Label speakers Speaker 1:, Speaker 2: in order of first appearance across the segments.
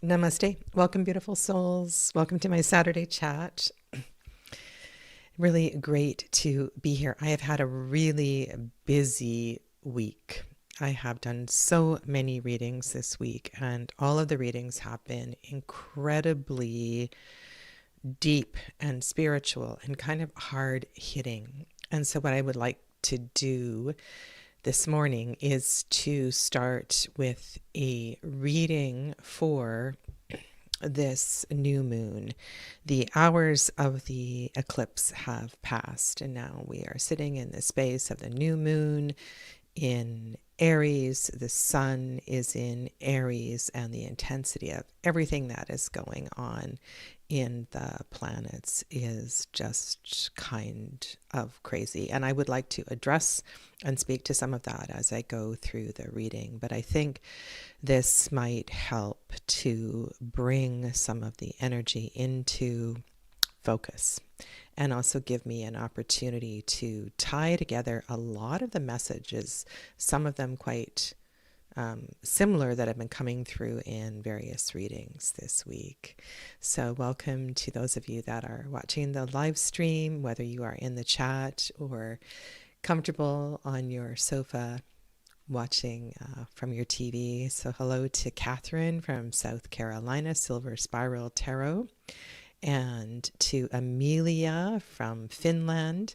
Speaker 1: Namaste. Welcome, beautiful souls. Welcome to my Saturday chat. Really great to be here. I have had a really busy week. I have done so many readings this week, and all of the readings have been incredibly deep and spiritual and kind of hard hitting. And so what I would like to do this morning is to start with a reading for this new moon. The hours of the eclipse have passed, and now we are sitting in the space of the new moon in Aries. The sun is in Aries, and the intensity of everything that is going on in the planets is just kind of crazy. And I would like to address and speak to some of that as I go through the reading. But I think this might help to bring some of the energy into focus and also give me an opportunity to tie together a lot of the messages, some of them quite similar, that have been coming through in various readings this week. So welcome to those of you that are watching the live stream, whether you are in the chat or comfortable on your sofa watching from your TV. So hello to Catherine from South Carolina, Silver Spiral Tarot, and to Amelia from Finland.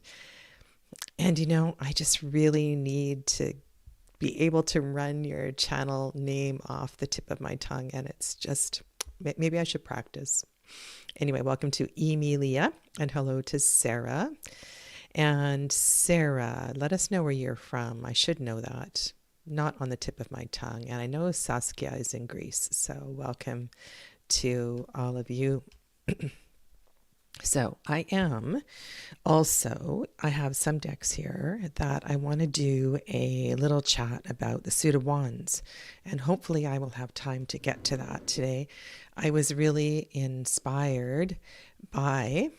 Speaker 1: And I just really need to be able to run your channel name off the tip of my tongue, and it's just, maybe I should practice. Anyway, welcome to Emilia, and hello to Sarah. And Sarah, let us know where you're from. I should know that. Not on the tip of my tongue. And I know Saskia is in Greece, so welcome to all of you. So I have some decks here that I want to do a little chat about the Suit of Wands, and hopefully I will have time to get to that today. I was really inspired by,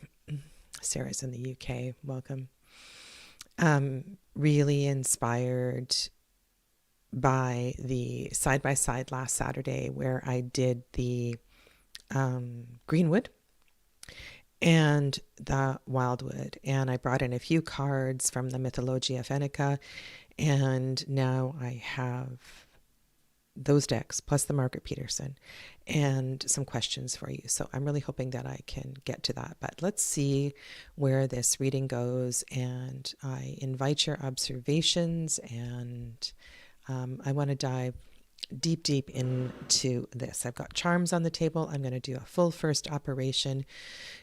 Speaker 1: Sarah's in the UK, welcome. Really inspired by the side-by-side last Saturday where I did the Greenwood and the Wildwood, and I brought in a few cards from the Mythologia Phoenica, and now I have those decks plus the Margaret Peterson and some questions for you. So I'm really hoping that I can get to that, but let's see where this reading goes, and I invite your observations, and I want to dive deep into this. I've got charms on the table. I'm going to do a full first operation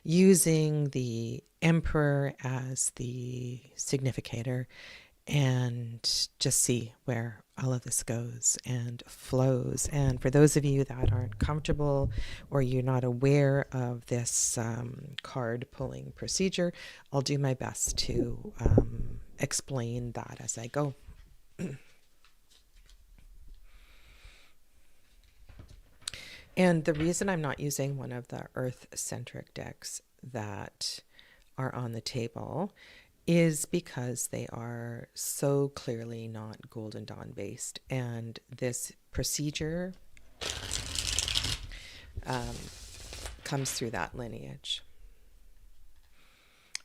Speaker 1: using the Emperor as the significator, and just see where all of this goes and flows. And for those of you that aren't comfortable or you're not aware of this card pulling procedure, I'll do my best to explain that as I go. And the reason I'm not using one of the earth-centric decks that are on the table is because they are so clearly not Golden Dawn based. And this procedure comes through that lineage.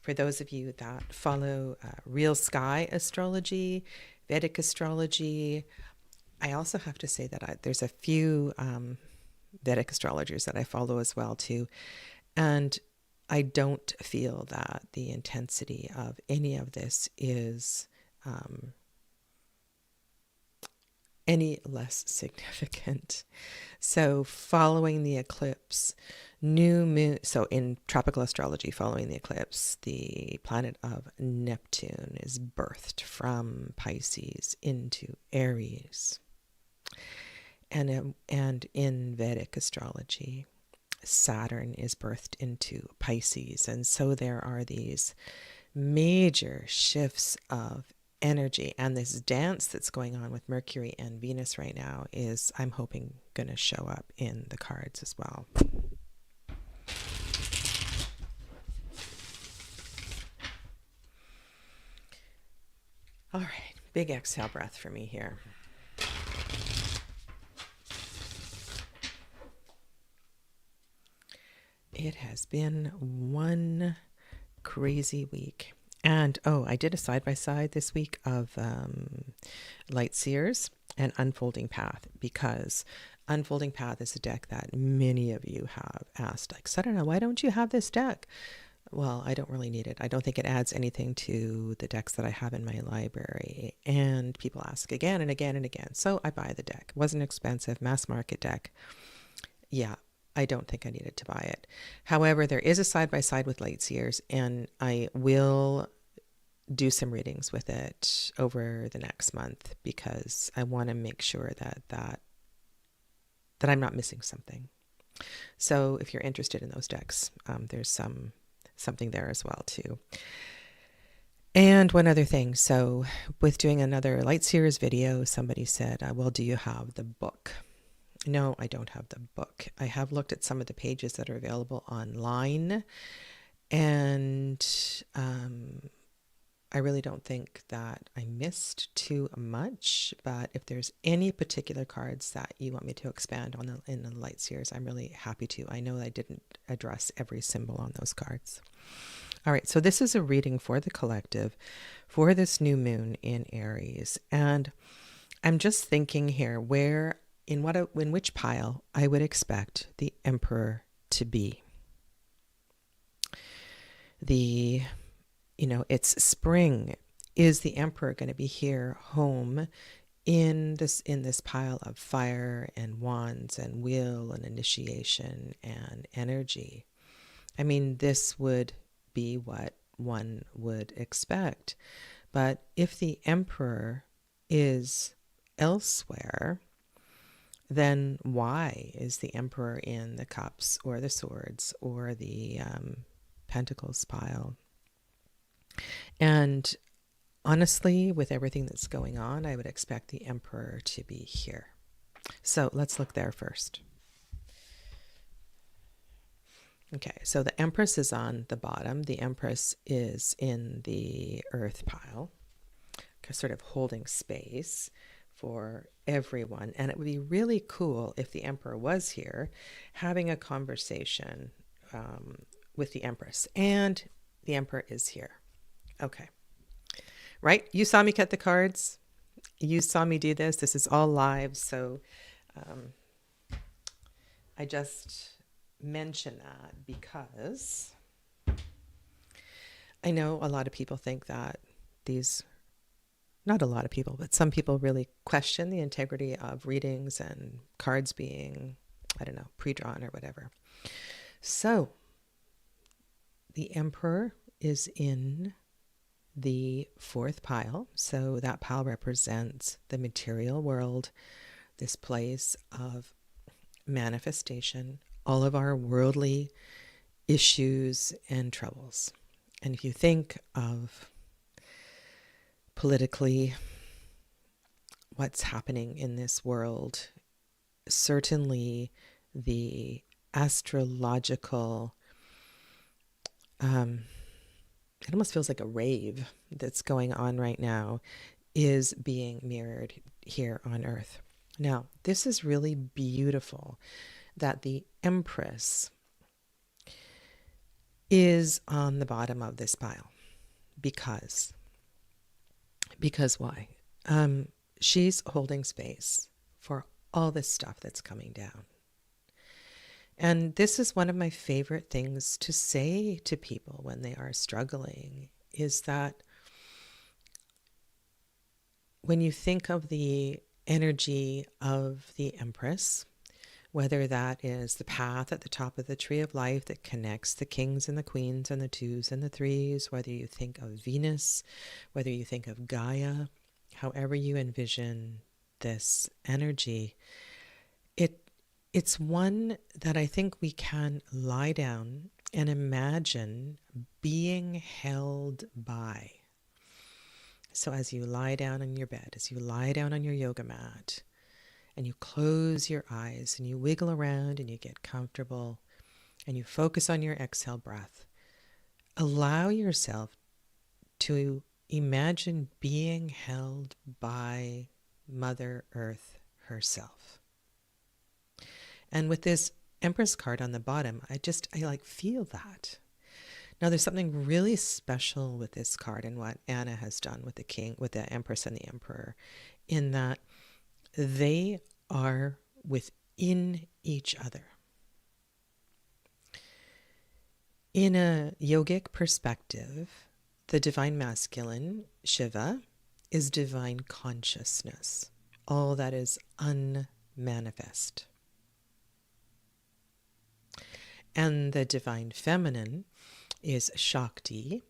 Speaker 1: For those of you that follow Real Sky astrology, Vedic astrology, I also have to say that there's a few Vedic astrologers that I follow as well too, and I don't feel that the intensity of any of this is any less significant. So following the eclipse, new moon, so in tropical astrology, following the eclipse, the planet of Neptune is birthed from Pisces into Aries. And in Vedic astrology, Saturn is birthed into Pisces. And so there are these major shifts of energy. And this dance that's going on with Mercury and Venus right now is, I'm hoping, going to show up in the cards as well. All right, big exhale breath for me here. It has been one crazy week. And I did a side-by-side this week of Light Seers and Unfolding Path, because Unfolding Path is a deck that many of you have asked, like, Sadhana, why don't you have this deck? Well, I don't really need it. I don't think it adds anything to the decks that I have in my library. And people ask again and again and again. So I buy the deck. It wasn't expensive, mass market deck. Yeah, I don't think I needed to buy it. However, there is a side-by-side with Light Seers, and I will do some readings with it over the next month, because I want to make sure that I'm not missing something. So if you're interested in those decks, there's something there as well too. And one other thing. So with doing another Light Seers video, somebody said, well, do you have the book? No, I don't have the book. I have looked at some of the pages that are available online, and I really don't think that I missed too much. But if there's any particular cards that you want me to expand on in the Light Seers, I'm really happy to. I know I didn't address every symbol on those cards. All right, so this is a reading for the collective for this new moon in Aries. And I'm just thinking here in which pile I would expect the Emperor to be. It's spring. Is the Emperor going to be here home in this pile of fire and wands and will and initiation and energy? I mean, this would be what one would expect. But if the Emperor is elsewhere, then why is the Emperor in the Cups or the Swords or the Pentacles pile? And honestly, with everything that's going on, I would expect the Emperor to be here. So let's look there first. Okay, so the Empress is on the bottom. The Empress is in the Earth pile, sort of holding space for everyone. And it would be really cool if the Emperor was here having a conversation with the Empress. And the Emperor is here. Okay. Right? You saw me cut the cards. You saw me do this. This is all live. So I just mention that because I know a lot of people think that not a lot of people, but some people really question the integrity of readings and cards being, pre-drawn or whatever. So the Emperor is in the fourth pile. So that pile represents the material world, this place of manifestation, all of our worldly issues and troubles. And if you think of politically what's happening in this world, certainly the astrological, it almost feels like a rave that's going on right now, is being mirrored here on Earth. Now, this is really beautiful that the Empress is on the bottom of this pile. Because why? She's holding space for all this stuff that's coming down. And this is one of my favorite things to say to people when they are struggling, is that when you think of the energy of the Empress, whether that is the path at the top of the tree of life that connects the kings and the queens and the twos and the threes, whether you think of Venus, whether you think of Gaia, however you envision this energy, it's one that I think we can lie down and imagine being held by. So as you lie down on your bed, as you lie down on your yoga mat, and you close your eyes and you wiggle around and you get comfortable and you focus on your exhale breath, allow yourself to imagine being held by Mother Earth herself. And with this Empress card on the bottom, I like feel that. Now there's something really special with this card and what Anna has done with the king, with the Empress and the Emperor, in that they are within each other. In a yogic perspective, the divine masculine, Shiva, is divine consciousness, all that is unmanifest. And the divine feminine is Shakti,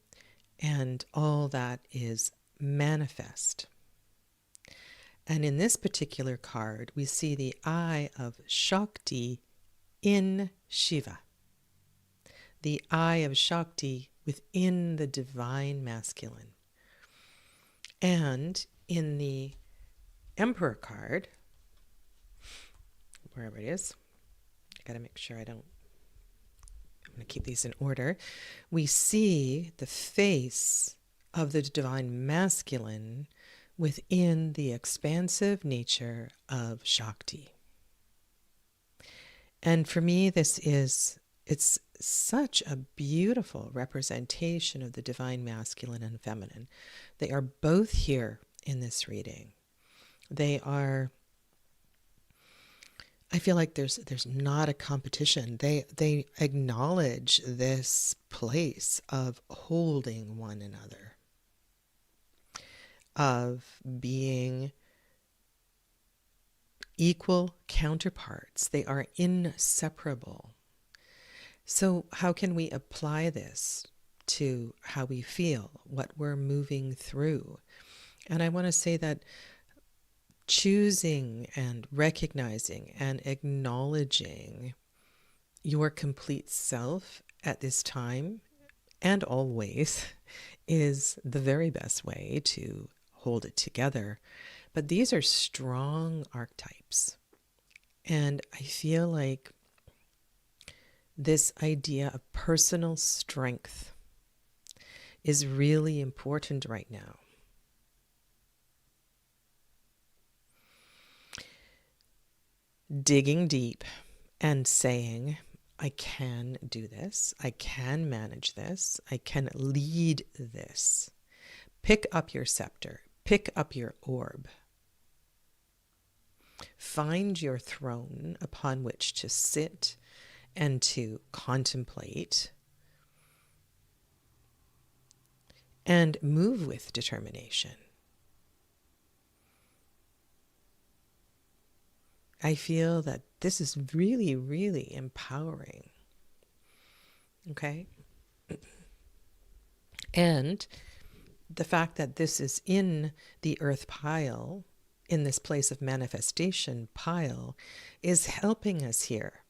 Speaker 1: and all that is manifest. And in this particular card, we see the eye of Shakti in Shiva. The eye of Shakti within the divine masculine. And in the Emperor card, wherever it is, I gotta make sure I'm gonna keep these in order. We see the face of the divine masculine within the expansive nature of Shakti. And for me, it's such a beautiful representation of the divine masculine and feminine. They are both here in this reading. I feel like there's not a competition. They acknowledge this place of holding one another, of being equal counterparts. They are inseparable. So how can we apply this to how we feel, what we're moving through? And I want to say that choosing and recognizing and acknowledging your complete self at this time and always is the very best way to hold it together. But these are strong archetypes. And I feel like this idea of personal strength is really important right now. Digging deep and saying, I can do this, I can manage this, I can lead this. Pick up your scepter, pick up your orb. Find your throne upon which to sit and to contemplate and move with determination. I feel that this is really, really empowering. Okay? And the fact that this is in the earth pile, in this place of manifestation pile, is helping us here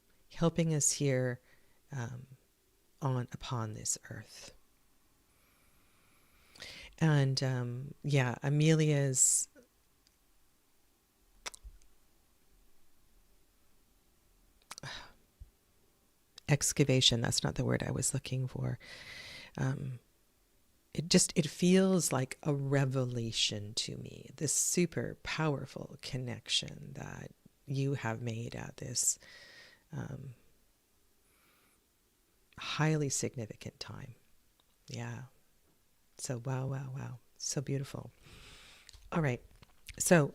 Speaker 1: upon this earth. And Amelia's excavation, that's not the word I was looking for. It feels like a revelation to me, this super powerful connection that you have made at this highly significant time. Yeah. So wow. So beautiful. All right. So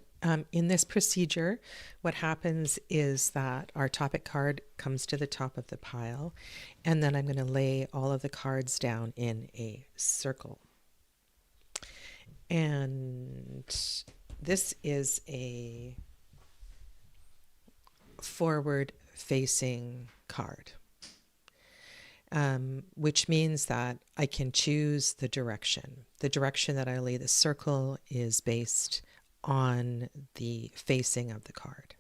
Speaker 1: in this procedure, what happens is that our topic card comes to the top of the pile, and then I'm going to lay all of the cards down in a circle. And this is a forward-facing card, which means that I can choose the direction. The direction that I lay the circle is based on the facing of the card.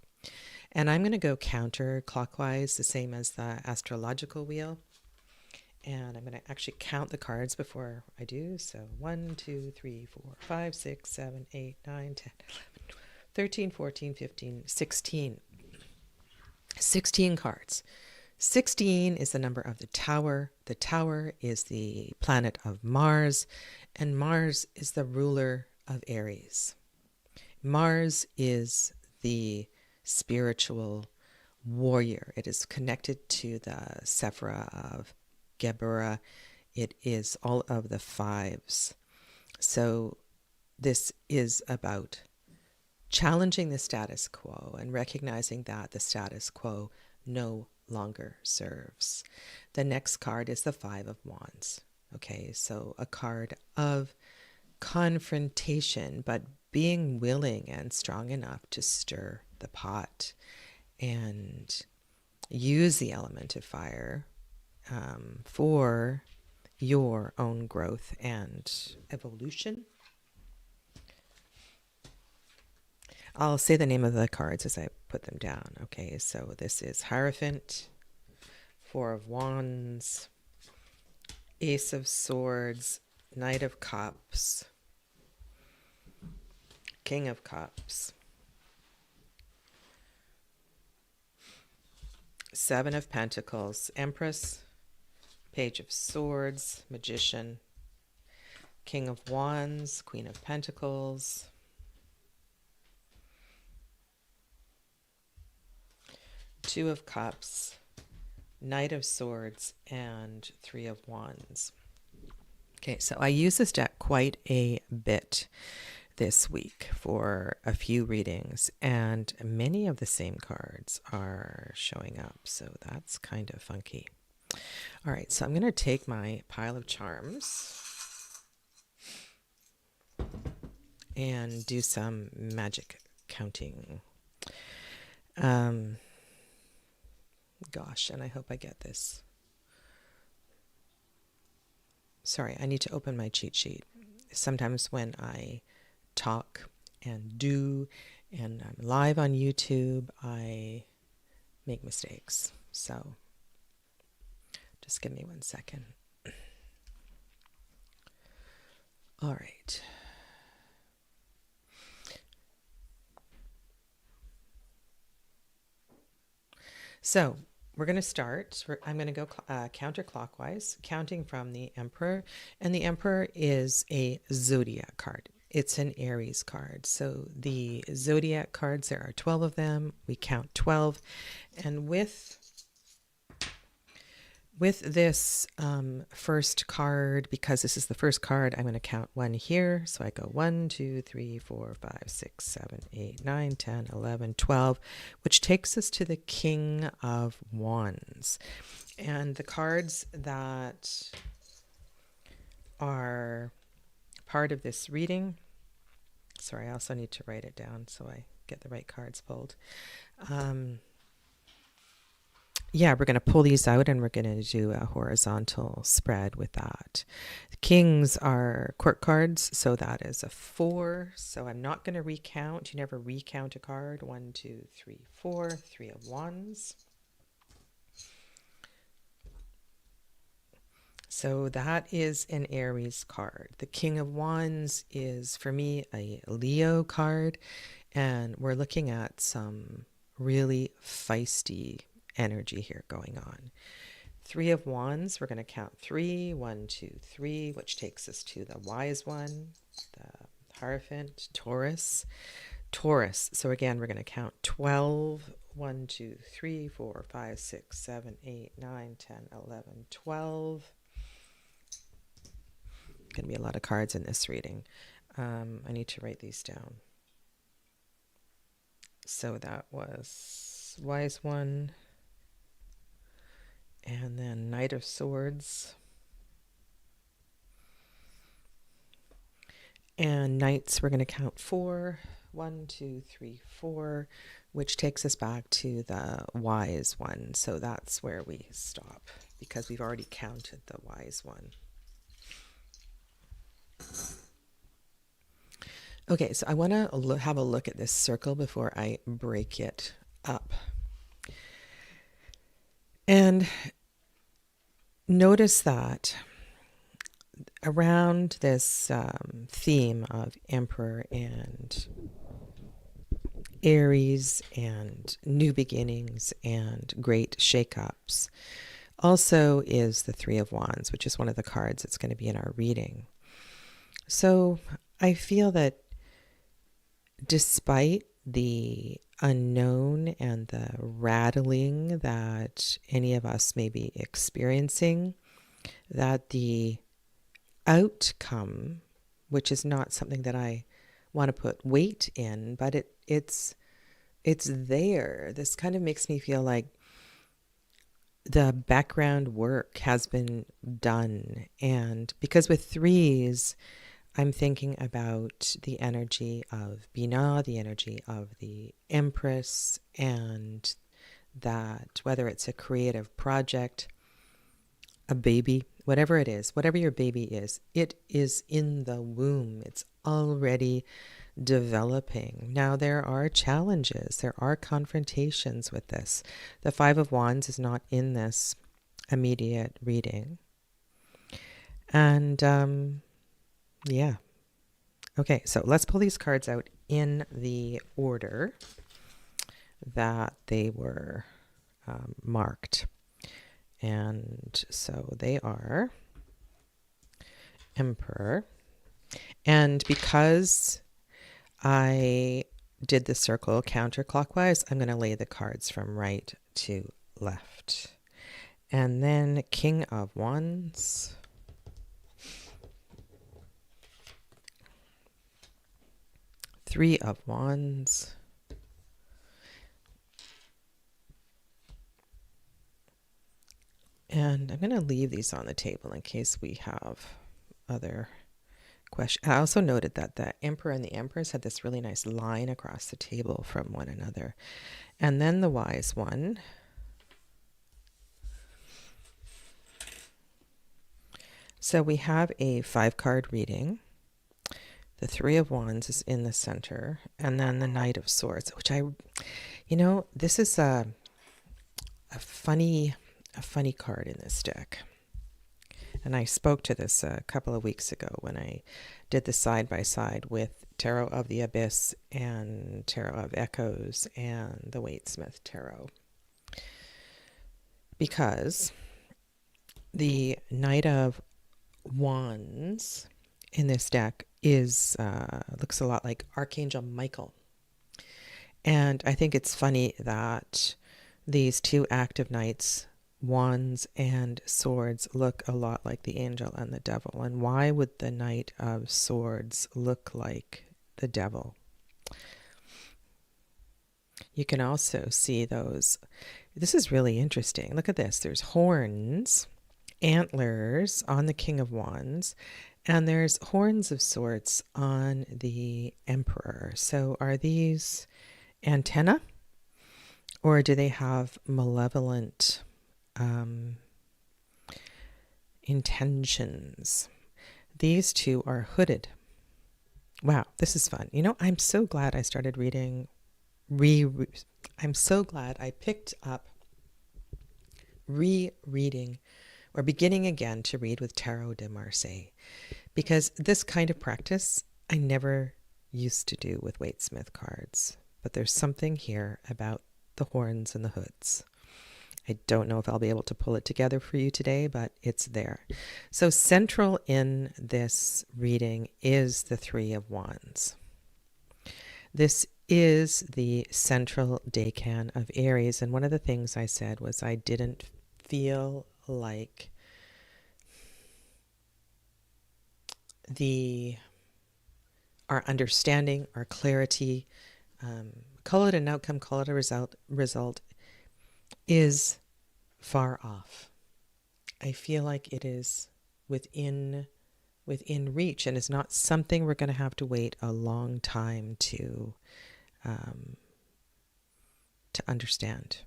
Speaker 1: And I'm going to go counterclockwise, the same as the astrological wheel. And I'm going to actually count the cards before I do. So 1, 2, 3, 4, 5, 6, 7, 8, 9, 10, 11, 12, 13, 14, 15, 16. 16 cards. 16 is the number of the Tower. The Tower is the planet of Mars, and Mars is the ruler of Aries. Mars is the spiritual warrior. It is connected to the Sephira of Geburah. It is all of the fives. So this is about challenging the status quo and recognizing that the status quo no longer serves. The next card is the Five of Wands. Okay, so a card of confrontation, but being willing and strong enough to stir the pot and use the element of fire for your own growth and evolution. I'll say the name of the cards as I put them down. Okay, so this is Hierophant, Four of Wands, Ace of Swords, Knight of Cups, King of Cups, Seven of Pentacles, Empress, Page of Swords, Magician, King of Wands, Queen of Pentacles, Two of Cups, Knight of Swords, and Three of Wands. Okay, so I use this deck quite a bit this week for a few readings, and many of the same cards are showing up, so that's kind of funky. All right, so I'm going to take my pile of charms and do some magic counting. Gosh, and I hope I get this. Sorry, I need to open my cheat sheet. Sometimes when I talk and do and I'm live on YouTube, I make mistakes. So just give me 1 second. All right. So we're going to start. I'm going to go counterclockwise, counting from the Emperor. And the Emperor is a zodiac card. It's an Aries card. So the zodiac cards, there are 12 of them. We count 12. And with this first card, because this is the first card, I'm going to count 1 here. So I go 1, 2, 3, 4, 5, 6, 7, 8, 9, 10, 11, 12, which takes us to the King of Wands. And the cards that are part of this reading, sorry, I also need to write it down so I get the right cards pulled. Yeah, we're going to pull these out and we're going to do a horizontal spread with that. The kings are court cards, so that is a 4. So I'm not going to recount. You never recount a card. 1, 2, 3, 4. 3 of Wands. So that is an Aries card. The King of Wands is, for me, a Leo card. And we're looking at some really feisty energy here going on. 3 of Wands, we're going to count 3, 1, 2, 3, which takes us to the Wise One, the Hierophant, Taurus. So again, we're going to count 12, 1, 2, 3, 4, 5, 6, 7, 8, 9, 10, 11, 12. Going to be a lot of cards in this reading. I need to write these down. So that was Wise One. And then Knight of Swords. And Knights, we're going to count 4. 1, 2, 3, 4, which takes us back to the Wise One. So that's where we stop because we've already counted the Wise One. Okay, so I want to have a look at this circle before I break it up. And notice that around this theme of Emperor and Aries and new beginnings and great shakeups also is the 3 of Wands, which is one of the cards that's going to be in our reading. So I feel that despite the unknown and the rattling that any of us may be experiencing, that the outcome, which is not something that I want to put weight in, but it's there. This kind of makes me feel like the background work has been done. And because with threes, I'm thinking about the energy of Binah, the energy of the Empress, and that whether it's a creative project, a baby, whatever it is, whatever your baby is, it is in the womb. It's already developing. Now, there are challenges, there are confrontations with this. The Five of Wands is not in this immediate reading. And yeah. Okay, so let's pull these cards out in the order that they were marked. And so they are Emperor. And because I did the circle counterclockwise, I'm going to lay the cards from right to left. And then King of Wands. Three of Wands. And I'm going to leave these on the table in case we have other questions. I also noted that the Emperor and the Empress had this really nice line across the table from one another. And then the Wise One. So we have a 5-card reading. The Three of Wands is in the center, and then the Knight of Swords, which this is a funny card in this deck. And I spoke to this a couple of weeks ago when I did the side-by-side with Tarot of the Abyss and Tarot of Echoes and the Waite-Smith Tarot. Because the Knight of Wands in this deck looks a lot like Archangel Michael. And I think it's funny that these two active knights, Wands and Swords, look a lot like the angel and the devil. And why would the Knight of Swords look like the devil? You can also see those. This is really interesting. Look at this. There's horns, antlers on the King of Wands, and there's horns of swords on the Emperor. So are these antenna, or do they have malevolent intentions? These two are hooded. Wow, this is fun. I'm so glad I started reading. I'm so glad I picked up rereading or beginning again to read with Tarot de Marseille, because this kind of practice I never used to do with Waite-Smith cards. But there's something here about the horns and the hoods. I don't know if I'll be able to pull it together for you today, but it's there. So central in this reading is the Three of Wands. This is the central decan of Aries. And one of the things I said was I didn't feel like our understanding, our clarity, call it an outcome, call it a result, is far off. I feel like it is within reach, and is not something we're going to have to wait a long time to understand.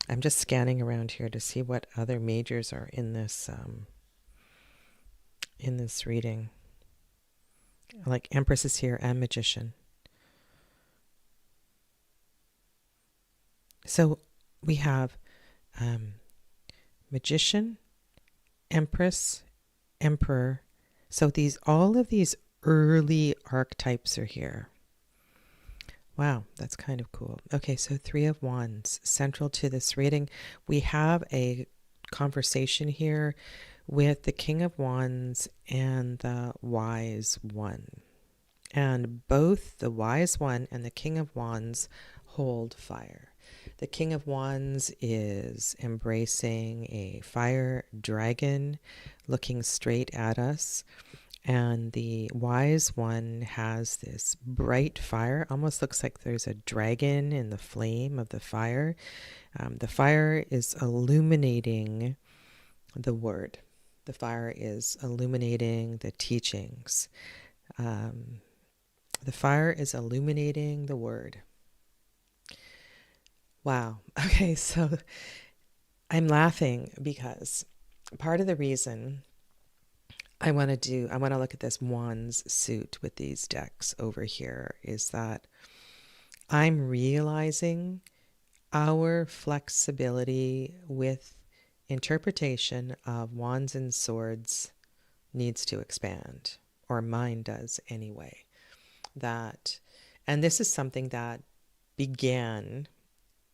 Speaker 1: I'm just scanning around here to see what other majors are in this reading. Like Empress is here and Magician. So we have Magician, Empress, Emperor. So all of these early archetypes are here. Wow, that's kind of cool. Okay, so Three of Wands, central to this reading. We have a conversation here with the King of Wands and the Wise One. And both the Wise One and the King of Wands hold fire. The King of Wands is embracing a fire dragon looking straight at us. And the Wise One has this bright fire, almost looks like there's a dragon in the flame of the fire. The fire is illuminating the word. The fire is illuminating the teachings. The fire is illuminating the word. Wow. Okay, so I'm laughing because part of the reason I want to look at this wands suit with these decks over here is that I'm realizing our flexibility with interpretation of wands and swords needs to expand, or mine does anyway. And this is something that began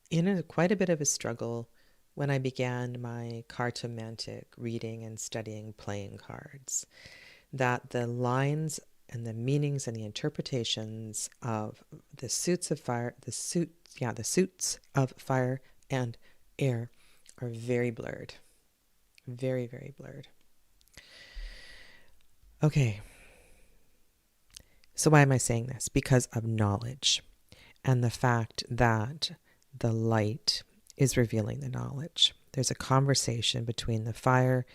Speaker 1: in quite a bit of a struggle when I began my cartomantic reading and studying playing cards, that the lines and the meanings and the interpretations of the suits of fire, the suits of fire and air are very blurred. Very, very blurred. Okay. So why am I saying this? Because of knowledge and the fact that the light is revealing the knowledge. There's a conversation between the fire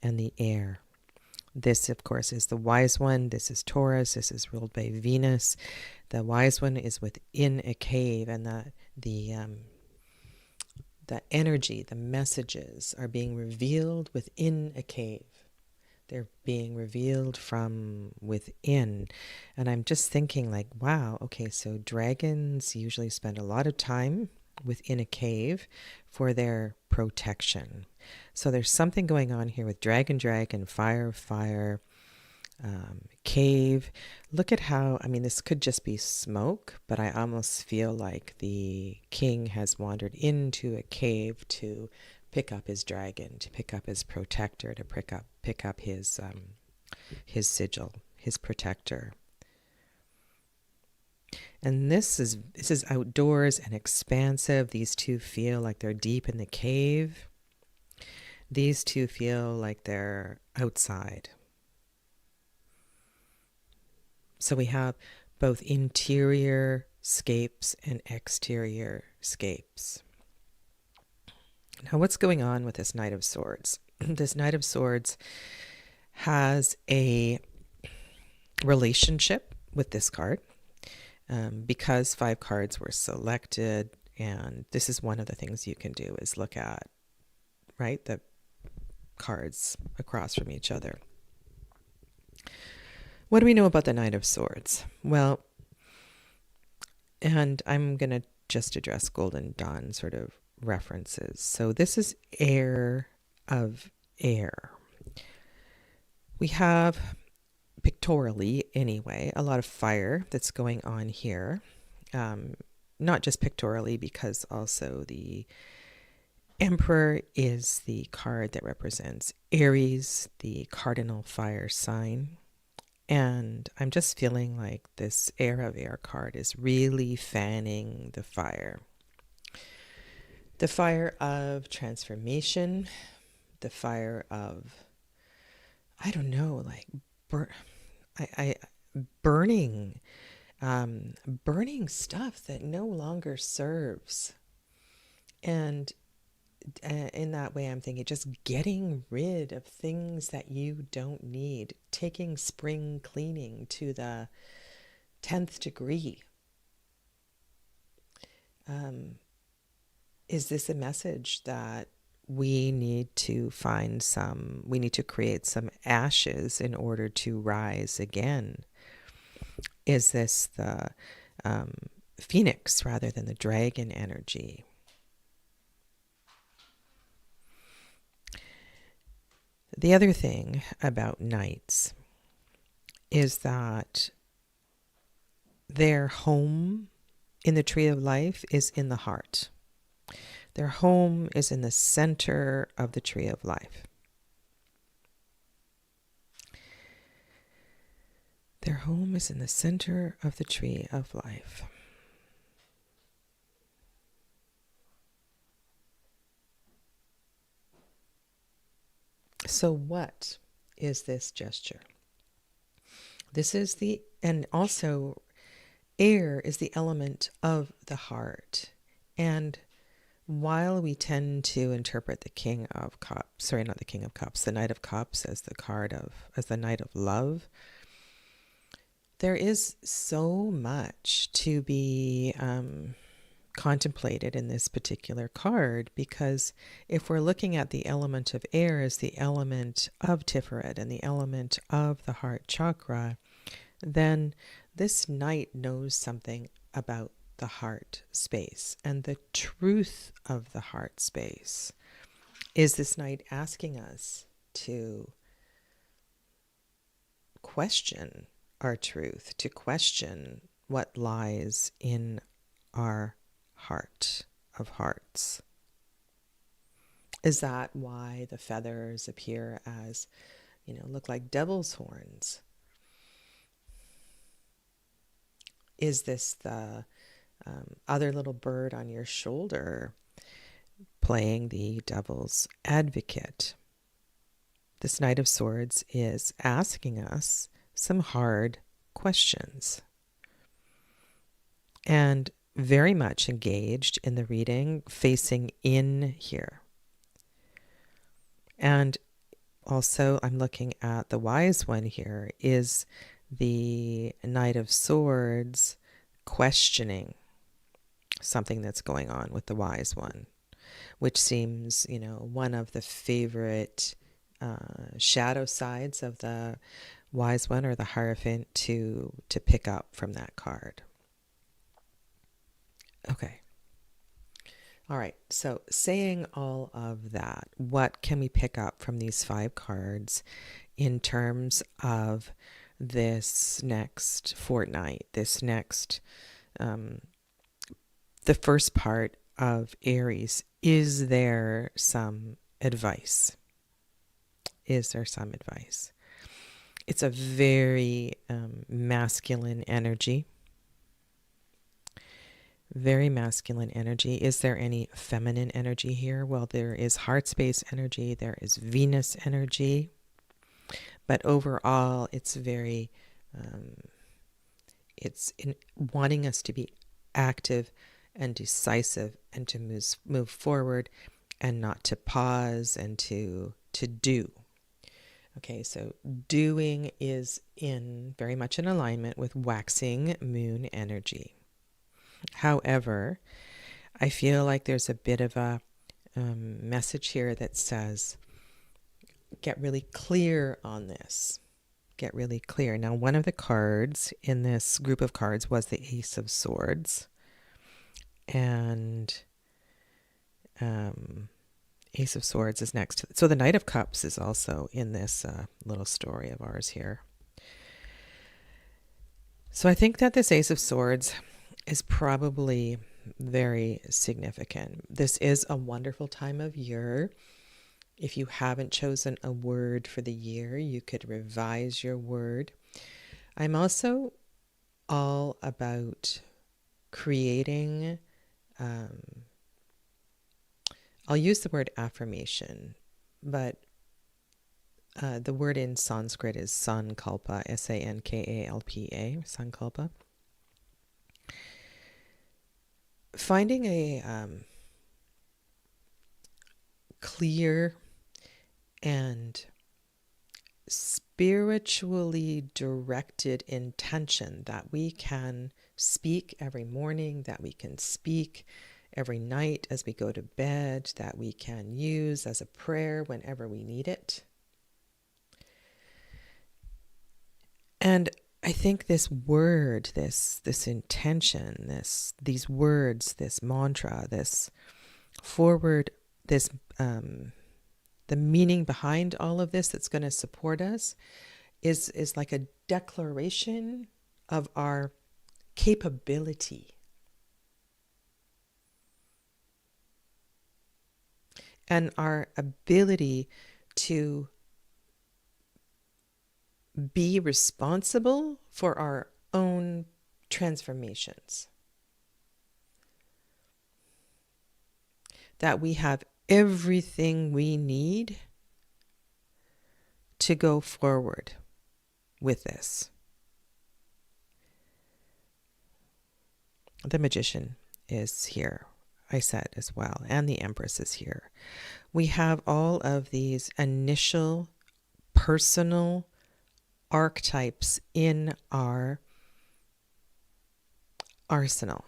Speaker 1: and the air. This, of course, is the Wise One. This is Taurus. This is ruled by Venus. The Wise One is within a cave, and the energy, the messages are being revealed within a cave. They're being revealed from within. And I'm just thinking like, wow, okay, so dragons usually spend a lot of time within a cave for their protection. So there's something going on here with dragon, fire, cave. Look at how, this could just be smoke, but I almost feel like the king has wandered into a cave to pick up his dragon, to pick up his protector, to pick up his sigil, his protector. And this is outdoors and expansive. These two feel like they're deep in the cave. These two feel like they're outside. So we have both interior scapes and exterior scapes. Now, what's going on with this Knight of Swords? This Knight of Swords has a relationship with this card because 5 cards were selected, and this is one of the things you can do is look at, right, the cards across from each other. What do we know about the Knight of Swords? Well, and I'm going to just address Golden Dawn sort of references. So this is air of air. We have, pictorially anyway, a lot of fire that's going on here. Not just pictorially, because also the Emperor is the card that represents Aries, the cardinal fire sign. And I'm just feeling like this air of air card is really fanning the fire. The fire of transformation, the fire of, I don't know, like burning stuff that no longer serves. And in that way, I'm thinking just getting rid of things that you don't need, taking spring cleaning to the 10th degree. Is this a message that we need to create some ashes in order to rise again? Is this the phoenix rather than the dragon energy? The other thing about knights is that their home in the tree of life is in the heart. Their home is in the center of the tree of life. Their home is in the center of the tree of life. So what is this gesture? This is and also air is the element of the heart. And while we tend to interpret the King of Cups, sorry, not the King of Cups, the Knight of Cups as the Knight of Love, there is so much to be contemplated in this particular card, because if we're looking at the element of air as the element of Tiferet and the element of the heart chakra, then this knight knows something about the heart space and the truth of the heart space. Is this knight asking us to question our truth, to question what lies in our heart of hearts? Is that why the feathers appear as, look like devil's horns? Is this the other little bird on your shoulder playing the devil's advocate? This Knight of Swords is asking us some hard questions and very much engaged in the reading, facing in here. And also, I'm looking at the Wise One here. Is the Knight of Swords questioning something that's going on with the Wise One, which seems, one of the favorite shadow sides of the Wise One or the Hierophant to pick up from that card. Okay. All right. So saying all of that, what can we pick up from these 5 cards in terms of this next fortnight, this next, the first part of Aries? Is there some advice? Is there some advice? It's a very masculine energy. Very masculine energy. Is there any feminine energy here? Well, there is heart space energy. There is Venus energy. But overall, it's very, it's in wanting us to be active and decisive and to move forward and not to pause and to do. Okay, so doing is very much in alignment with waxing moon energy. However, I feel like there's a bit of a message here that says, get really clear on this. Get really clear. Now, one of the cards in this group of cards was the Ace of Swords. And Ace of Swords is next. So the Knight of Cups is also in this little story of ours here. So I think that this Ace of Swords is probably very significant. This is a wonderful time of year. If you haven't chosen a word for the year, you could revise your word. I'm also all about creating, I'll use the word affirmation, but the word in Sanskrit is sankalpa, S-A-N-K-A-L-P-A, sankalpa. Finding a clear and spiritually directed intention that we can speak every morning, that we can speak every night as we go to bed, that we can use as a prayer whenever we need it. And I think this word, this intention, these words, this mantra, this forward, this the meaning behind all of this that's going to support us is like a declaration of our capability. And our ability to be responsible for our own transformations. That we have everything we need to go forward with this. The Magician is here, I said as well, and the Empress is here. We have all of these initial personal archetypes in our arsenal.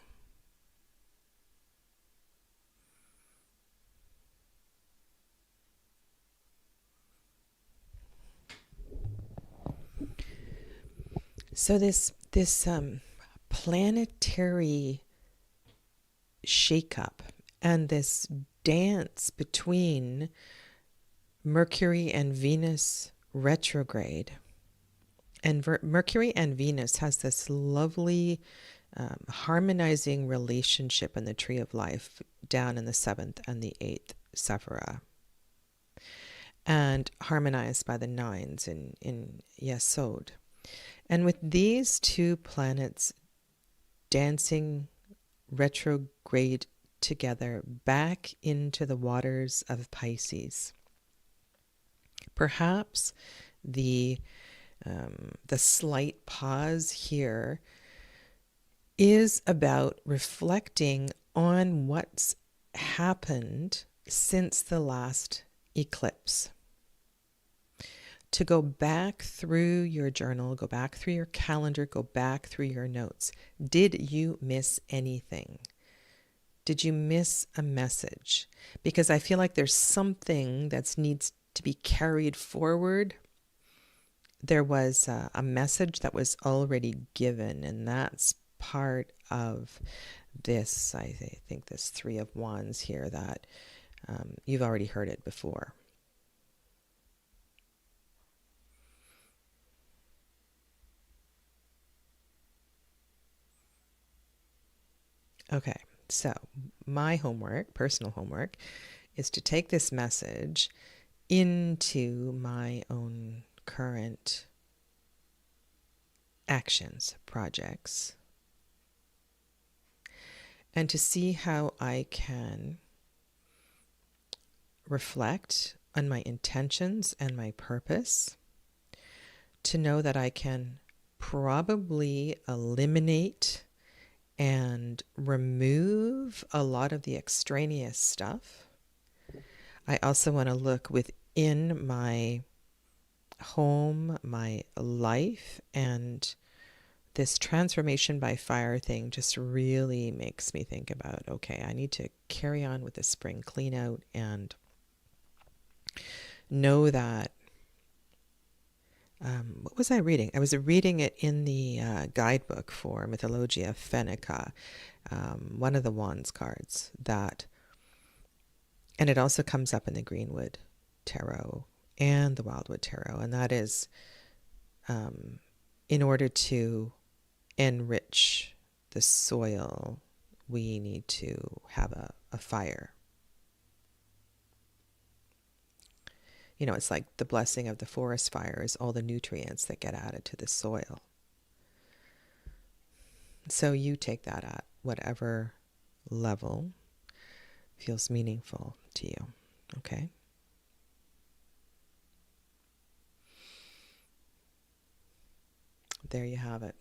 Speaker 1: So this planetary shakeup and this dance between Mercury and Venus retrograde. And Mercury and Venus has this lovely harmonizing relationship in the tree of life down in the 7th and the 8th Sephira, and harmonized by the 9s in Yesod. And with these two planets dancing retrograde together back into the waters of Pisces, perhaps the slight pause here is about reflecting on what's happened since the last eclipse. To go back through your journal, go back through your calendar, go back through your notes. Did you miss anything? Did you miss a message? Because I feel like there's something that needs to be carried forward. There was a message that was already given, and that's part of this, I think this 3 of Wands here, that you've already heard it before. Okay, so my homework, personal homework, is to take this message into my own current actions, projects, and to see how I can reflect on my intentions and my purpose, to know that I can probably eliminate and remove a lot of the extraneous stuff. I also want to look within my home, my life, and this transformation by fire thing just really makes me think about, okay, I need to carry on with the spring clean out and know that what was I reading? I was reading it in the guidebook for Mythologia Fennica, one of the Wands cards, that, and it also comes up in the Greenwood Tarot and the Wildwood Tarot, and that is in order to enrich the soil, we need to have a fire. You know, it's like the blessing of the forest fire is all the nutrients that get added to the soil. So you take that at whatever level feels meaningful to you, okay? There you have it.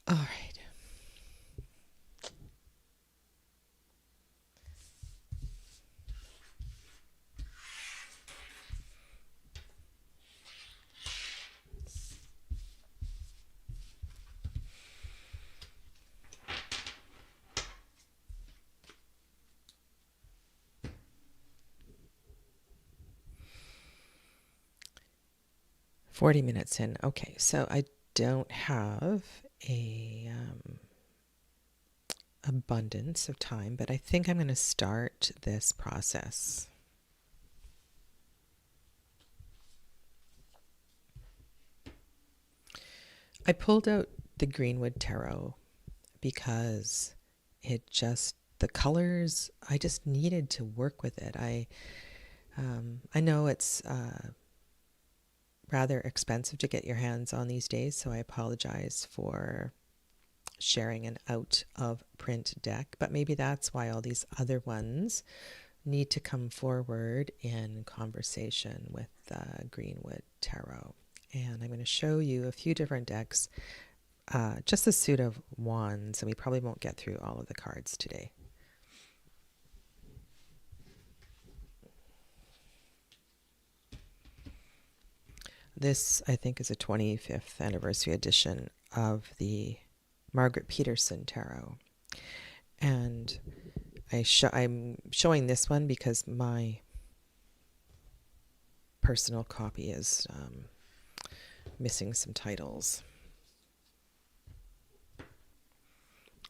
Speaker 1: All right. 40 minutes in. Okay, so I don't have a abundance of time, but I think I'm going to start this process. I pulled out the Greenwood Tarot because it just, the colors, I just needed to work with it. I know it's rather expensive to get your hands on these days, so I apologize for sharing an out of print deck, but maybe that's why all these other ones need to come forward in conversation with Greenwood Tarot. And I'm going to show you a few different decks, just a suit of wands, and we probably won't get through all of the cards today. This, I think, is a 25th anniversary edition of the Margaret Peterson Tarot. And I'm showing this one because my personal copy is missing some titles.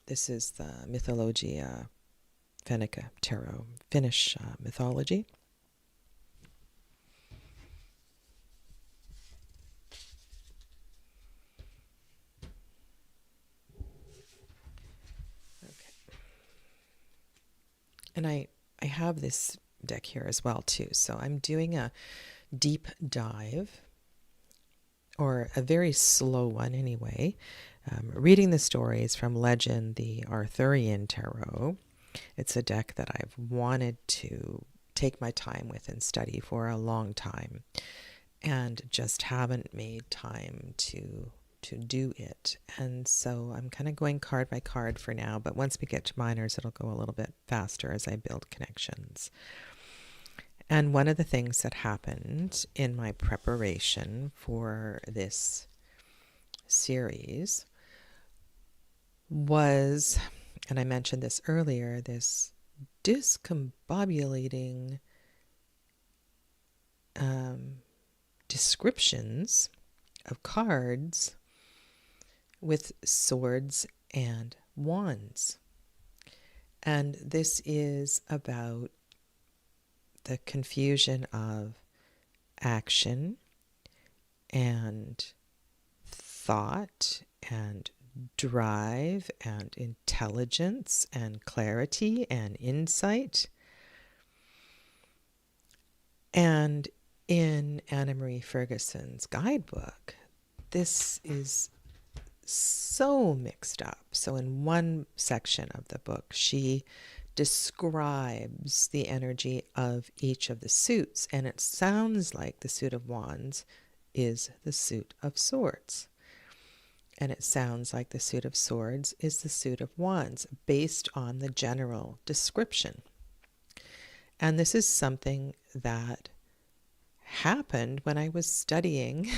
Speaker 1: This is the Mythologia Fenica Tarot, Finnish mythology. And I have this deck here as well too. So I'm doing a deep dive, or a very slow one anyway, reading the stories from Legend, the Arthurian Tarot. It's a deck that I've wanted to take my time with and study for a long time, and just haven't made time to do it. And so I'm kind of going card by card for now, but once we get to minors, it'll go a little bit faster as I build connections. And one of the things that happened in my preparation for this series was, and I mentioned this earlier, this discombobulating descriptions of cards with swords and wands. And this is about the confusion of action and thought and drive and intelligence and clarity and insight. And in Anna Marie Ferguson's guidebook, this is so mixed up. So in one section of the book, she describes the energy of each of the suits, and it sounds like the suit of wands is the suit of swords, and it sounds like the suit of swords is the suit of wands, based on the general description. And this is something that happened when I was studying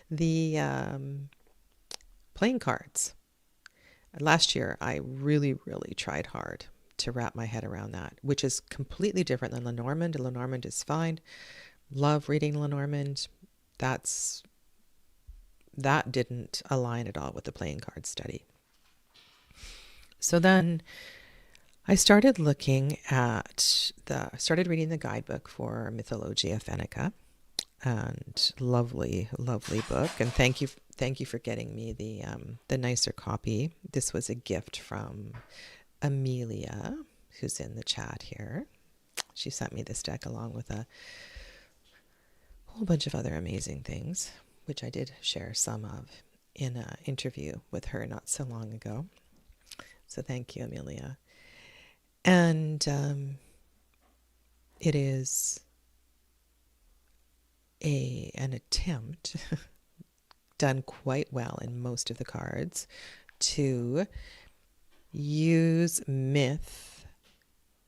Speaker 1: the playing cards. Last year, I really, really tried hard to wrap my head around that, which is completely different than Lenormand. Lenormand is fine. Love reading Lenormand. That didn't align at all with the playing card study. So then I started looking at started reading the guidebook for Mythologia Fenica, and lovely, lovely book. And thank you for getting me the nicer copy. This was a gift from Amelia, who's in the chat here. She sent me this deck along with a whole bunch of other amazing things, which I did share some of in an interview with her not so long ago. So thank you, Amelia. And it is an attempt done quite well in most of the cards to use myth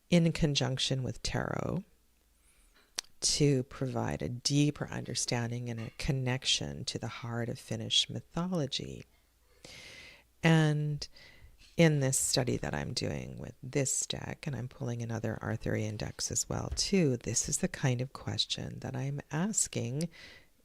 Speaker 1: in conjunction with tarot to provide a deeper understanding and a connection to the heart of Finnish mythology. And in this study that I'm doing with this deck, and I'm pulling in other Arthurian decks as well too, this is the kind of question that I'm asking,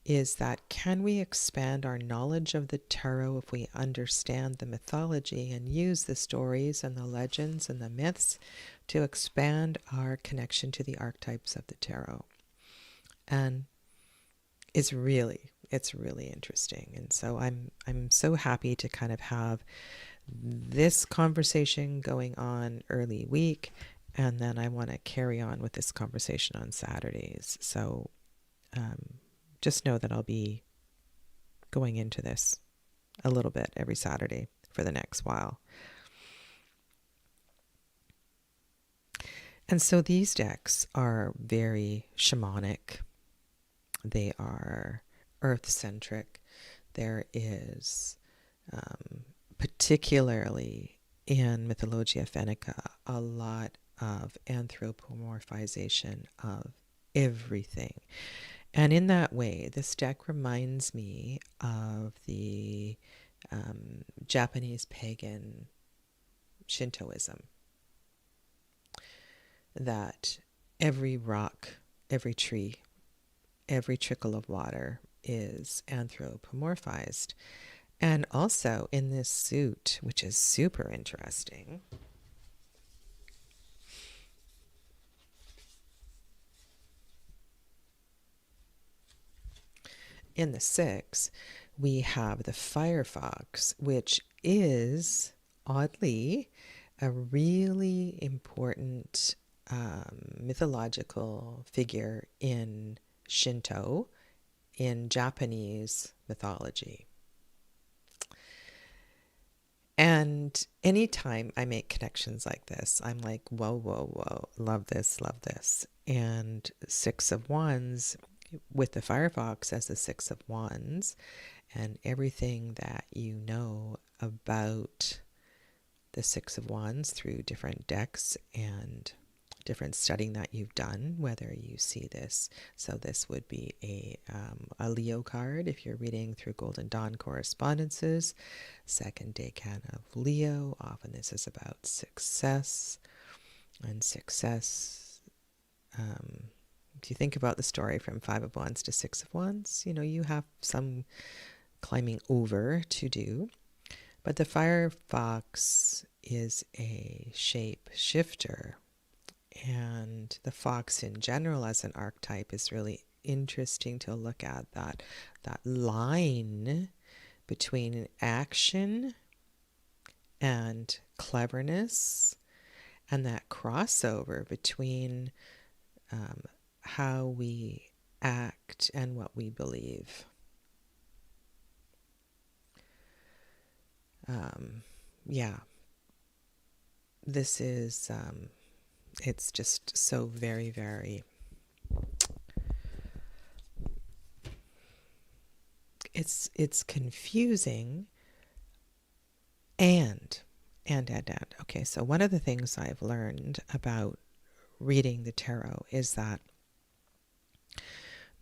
Speaker 1: is that can we expand our knowledge of the tarot if we understand the mythology and use the stories and the legends and the myths to expand our connection to the archetypes of the tarot? And it's really interesting. And so I'm so happy to kind of have this conversation going on early week, And then I want to carry on with this conversation on Saturdays. So just know that I'll be going into this a little bit every Saturday for the next while. And so these decks are very shamanic. They are earth-centric. There is, particularly in Mythologia Fennica, a lot of anthropomorphization of everything. And in that way, this deck reminds me of the Japanese pagan Shintoism, that every rock, every tree, every trickle of water is anthropomorphized. And also in this suit, which is super interesting, in the 6, we have the firefox, which is, oddly, a really important mythological figure in Shinto, in Japanese mythology. And anytime I make connections like this, I'm like, whoa, whoa, whoa, love this, love this. And 6 of Wands, with the firefox as the 6 of Wands, and everything that you know about the 6 of Wands through different decks and different studying that you've done, whether you see this. So this would be a Leo card if you're reading through Golden Dawn correspondences. Second decan of Leo. Often this is about success. And success, if you think about the story from 5 of Wands to 6 of Wands, you know, you have some climbing over to do. But the firefox is a shape shifter. And the fox in general as an archetype is really interesting to look at, that line between action and cleverness, and that crossover between how we act and what we believe. This is it's just so very, very, it's confusing and. Okay, so one of the things I've learned about reading the tarot is that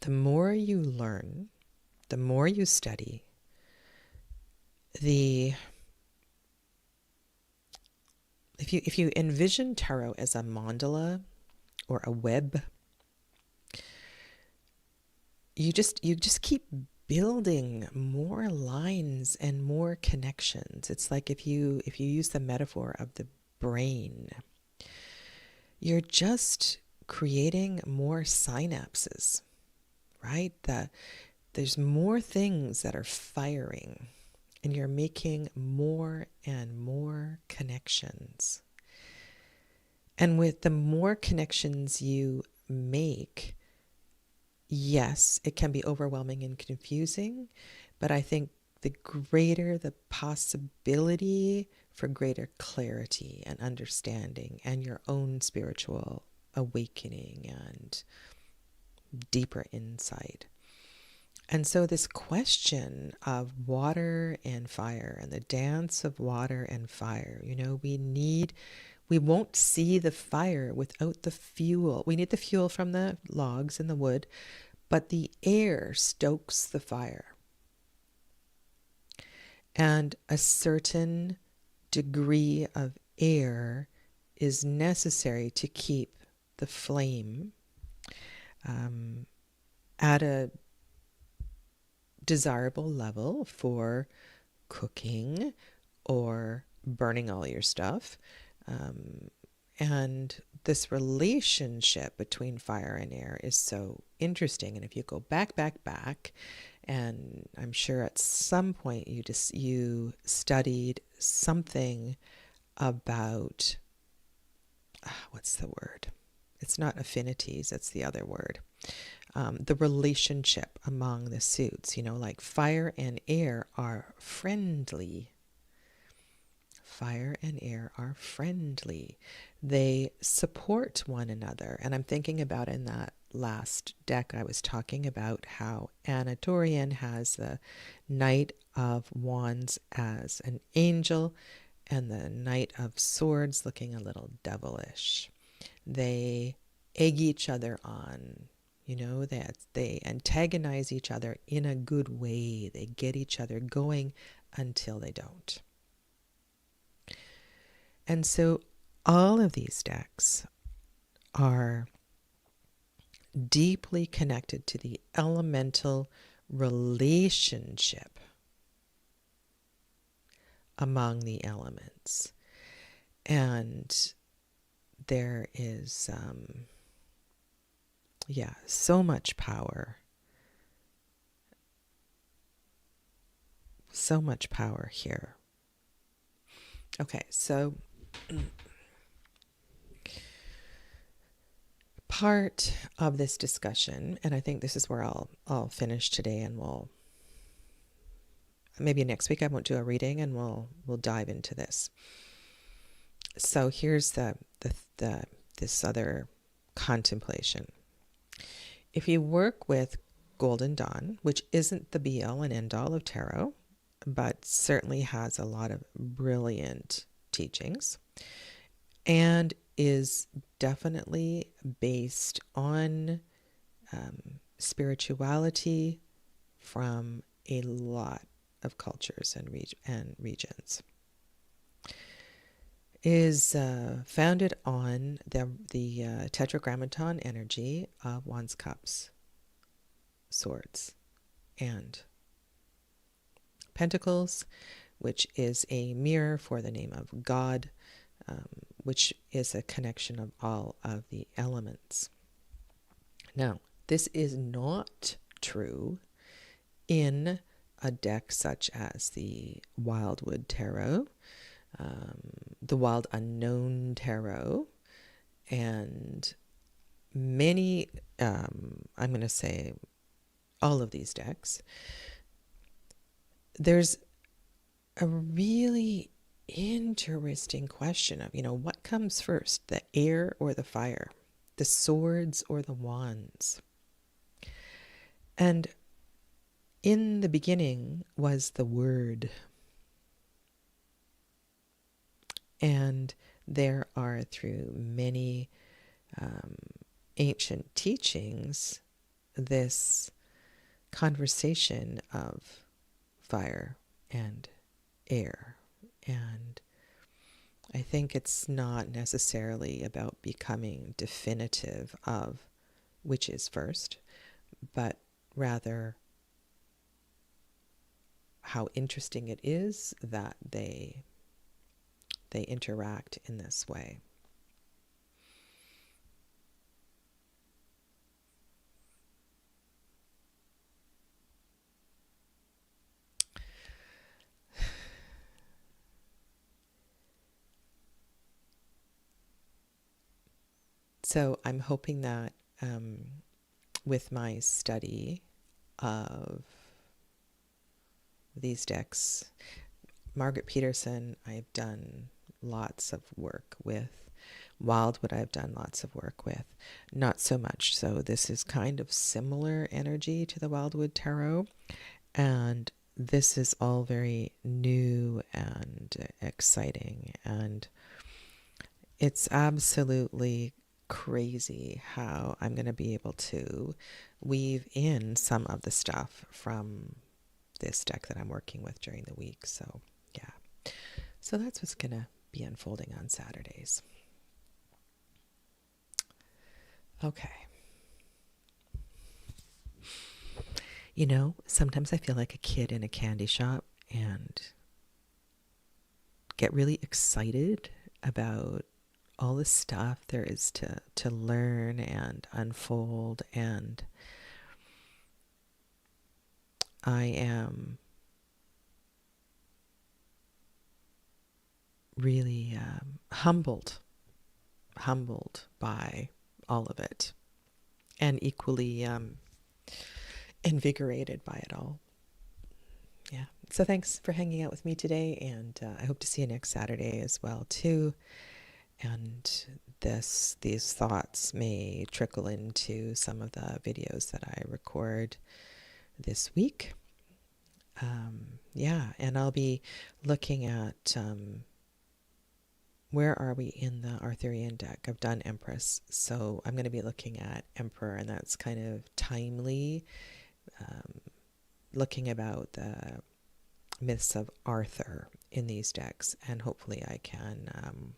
Speaker 1: the more you learn, the more you study, if you envision tarot as a mandala or a web, you just keep building more lines and more connections. It's like if you use the metaphor of the brain, you're just creating more synapses, right? There's more things that are firing, and you're making more and more connections. And with the more connections you make, yes, it can be overwhelming and confusing, but I think the greater the possibility for greater clarity and understanding and your own spiritual awakening and deeper insight. And so this question of water and fire and the dance of water and fire, you know, we won't see the fire without the fuel. We need the fuel from the logs and the wood, but the air stokes the fire. And a certain degree of air is necessary to keep the flame at a desirable level for cooking or burning all your stuff. And this relationship between fire and air is so interesting. And if you go back, and I'm sure at some point you studied something about what's the word? It's not affinities, it's the other word. The relationship among the suits, like fire and air are friendly. Fire and air are friendly. They support one another. And I'm thinking about in that last deck, I was talking about how Anatorian has the Knight of Wands as an angel and the Knight of Swords looking a little devilish. They egg each other on, that they antagonize each other in a good way. They get each other going until they don't. And so all of these decks are deeply connected to the elemental relationship among the elements. And there is, so much power. So much power here. Okay, so part of this discussion, and I think this is where I'll finish today, and we'll maybe next week I won't do a reading, and we'll dive into this. So here's this other contemplation. If you work with Golden Dawn, which isn't the be all and end all of tarot, but certainly has a lot of brilliant teachings, and is definitely based on spirituality from a lot of cultures and regions, is founded on the tetragrammaton energy of Wands, Cups, Swords, and Pentacles, which is a mirror for the name of God, which is a connection of all of the elements. Now, this is not true in a deck such as the Wildwood Tarot, the Wild Unknown Tarot, and many, I'm going to say all of these decks. There's a really interesting question of, what comes first, the air or the fire, the swords or the wands? And in the beginning was the word. And there are, through many ancient teachings, this conversation of fire and air. And I think it's not necessarily about becoming definitive of which is first, but rather how interesting it is that they interact in this way. So I'm hoping that with my study of these decks, Margaret Peterson, I've done lots of work with. Wildwood, I've done lots of work with. Not so much. So this is kind of similar energy to the Wildwood Tarot. And this is all very new and exciting. And it's absolutely crazy how I'm going to be able to weave in some of the stuff from this deck that I'm working with during the week. So yeah, so that's what's going to be unfolding on Saturdays. Okay. Sometimes I feel like a kid in a candy shop and get really excited about all the stuff there is to learn and unfold. And I am really humbled humbled by all of it, and equally invigorated by it all. Yeah. So thanks for hanging out with me today, and I hope to see you next Saturday as well too. And these thoughts may trickle into some of the videos that I record this week. Yeah, and I'll be looking at where are we in the Arthurian deck. I've done Empress, so I'm going to be looking at Emperor, and that's kind of timely, looking about the myths of Arthur in these decks, and hopefully I can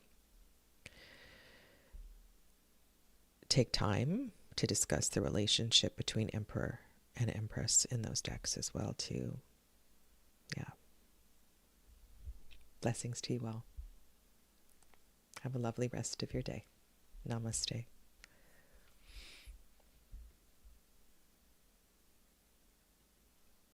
Speaker 1: take time to discuss the relationship between Emperor and Empress in those decks as well too. Yeah. Blessings to you all. Have a lovely rest of your day. Namaste.